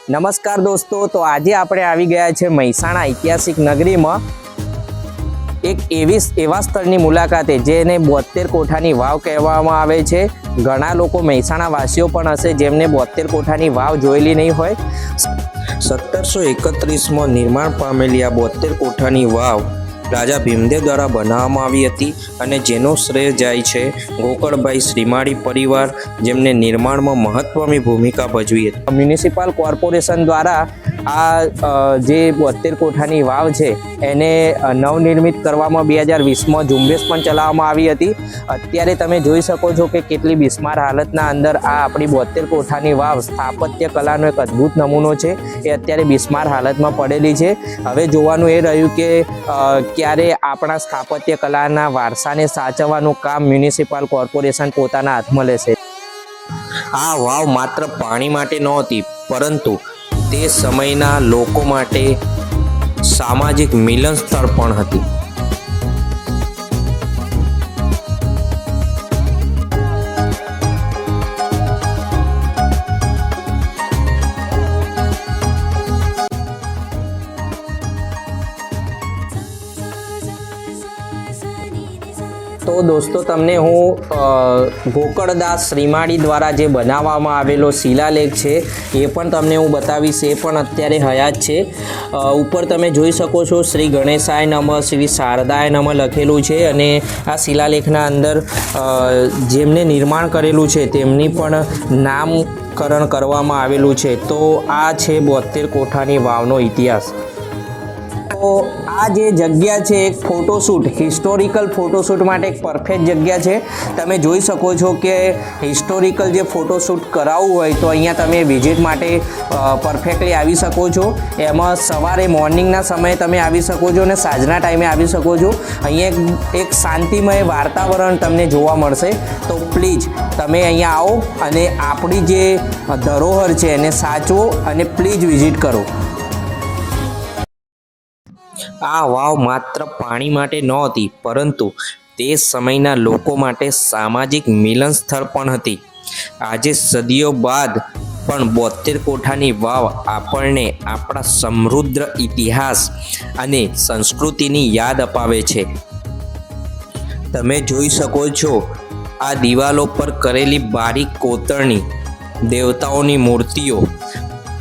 નમસ્કાર દોસ્તો, તો આજે આપણે આવી ગયા છે મહેસાણા ઐતિહાસિક નગરીમાં એક એવા સ્થળની મુલાકાતે જેને 72 કોઠાની વાવ કહેવામાં આવે છે। ઘણા લોકો મહેસાણા વાસીઓ પણ હશે જેમને 72 કોઠાની વાવ જોયેલી નહીં હોય। 1731માં નિર્માણ પામેલી આ 72 કોઠાની વાવ રાજા ભીમદેવ દ્વારા બનાવવામાં આવી હતી અને જેનો શ્રેય જાય છે ગોકળભાઈ શ્રીમાળી પરિવાર, જેમને નિર્માણમાં મહત્વની ભૂમિકા ભજવી હતી। મ્યુનિસિપલ કોર્પોરેશન દ્વારા આ જે 72 કોઠાની વાવ છે એને નવનિર્મિત કરવામાં 2020માં ઝુંબેશ પણ ચલાવવામાં આવી હતી। અત્યારે તમે જોઈ શકો છો કે કેટલી બિસ્માર હાલતના અંદર આ આપણી 72 કોઠાની વાવ સ્થાપત્ય કલાનો એક અદ્ભુત નમૂનો છે, એ અત્યારે બિસ્માર હાલતમાં પડેલી છે। હવે જોવાનું એ રહ્યું કે ક્યારે આપણા સ્થાપત્ય કલાના વારસાને સાચવવાનું કામ મ્યુનિસિપલ કોર્પોરેશન પોતાના હાથમાં લેશે। આ વાવ માત્ર પાણી માટે નહોતી, પરંતુ તે સમયના લોકો માટે સામાજિક મિલન સ્થળ પણ હતી। તો દોસ્તો, તમને હું ગોકળદાસ શ્રીમાળી દ્વારા જે બનાવવામાં આવેલો શિલાલેખ છે એ પણ તમને હું બતાવીશ। એ પણ અત્યારે હયાત છે। ઉપર તમે જોઈ શકો છો શ્રી ગણેશાય નમઃ, શ્રી શારદાય નમઃ લખેલું છે અને આ શિલાલેખના અંદર જેમને નિર્માણ કરેલું છે તેમની પણ નામકરણ કરવામાં આવેલું છે। તો આ છે 72 કોઠાની વાવનો ઇતિહાસ। તો આ જે જગ્યા છે એક ફોટોશૂટ, હિસ્ટોરિકલ ફોટોશૂટ માટે એક પરફેક્ટ જગ્યા છે। તમે જોઈ શકો છો કે હિસ્ટોરિકલ જે ફોટોશૂટ કરાવવું હોય તો અહીંયા તમે વિઝિટ માટે પરફેક્ટલી આવી શકો છો। એમાં સવારે મોર્નિંગના સમયે તમે આવી શકો છો અને સાંજના ટાઈમે આવી શકો છો। અહીંયા એક શાંતિમય વાતાવરણ તમને જોવા મળશે। તો પ્લીઝ તમે અહીંયા આવો અને આપણી જે ધરોહર છે એને સાચવો અને પ્લીઝ વિઝિટ કરો। આ વાવ માત્ર પાણી માટે નહોતી, પરંતુ તે સમયના લોકો માટે સામાજિક મિલન સ્થળ પણ હતી। આજે સદીઓ બાદ પણ 72 કોઠાની વાવ આપણને આપણા સમૃદ્ધ ઇતિહાસ અને સંસ્કૃતિની યાદ અપાવે છે। તમે જોઈ શકો છો આ દિવાલો પર કરેલી બારીક કોતરણી, દેવતાઓની મૂર્તિઓ,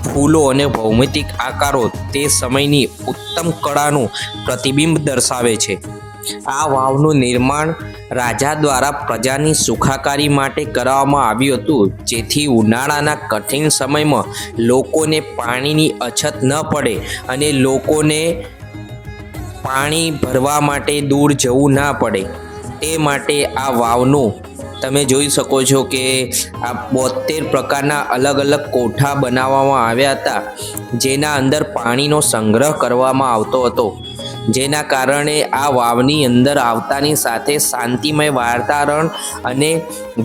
ફૂલો અને ભૌમિતિક આકારો તે સમયની ઉત્તમ કળાનું પ્રતિબિંબ દર્શાવે છે। આ વાવનું નિર્માણ રાજા દ્વારા પ્રજાની સુખાકારી માટે કરવામાં આવ્યું હતું, જેથી ઉનાળાના કઠિન સમયમાં લોકોને પાણીની અછત ન પડે અને લોકોને પાણી ભરવા માટે દૂર જવું ના પડે, તે માટે આ વાવનું તમે જોઈ શકો છો કે આ 72 પ્રકારના અલગ અલગ કોઠા બનાવવામાં આવ્યા હતા, જેના અંદર પાણીનો સંગ્રહ કરવામાં આવતો હતો, જેના કારણે આ વાવની અંદર આવતાની સાથે શાંતિમય વાતાવરણ અને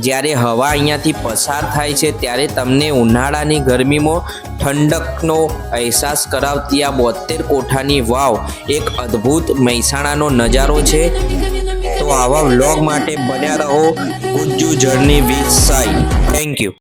જ્યારે હવા અહીંયાથી પસાર થાય છે ત્યારે તમને ઉનાળાની ગરમીમાં ઠંડકનો અહેસાસ કરાવતી આ 72 કોઠાની વાવ એક અદ્ભુત મહેસાણાનો નજારો છે। તો આવા વ્લોગ માટે બન્યા રહો Gujju journey with Sai. Thank you.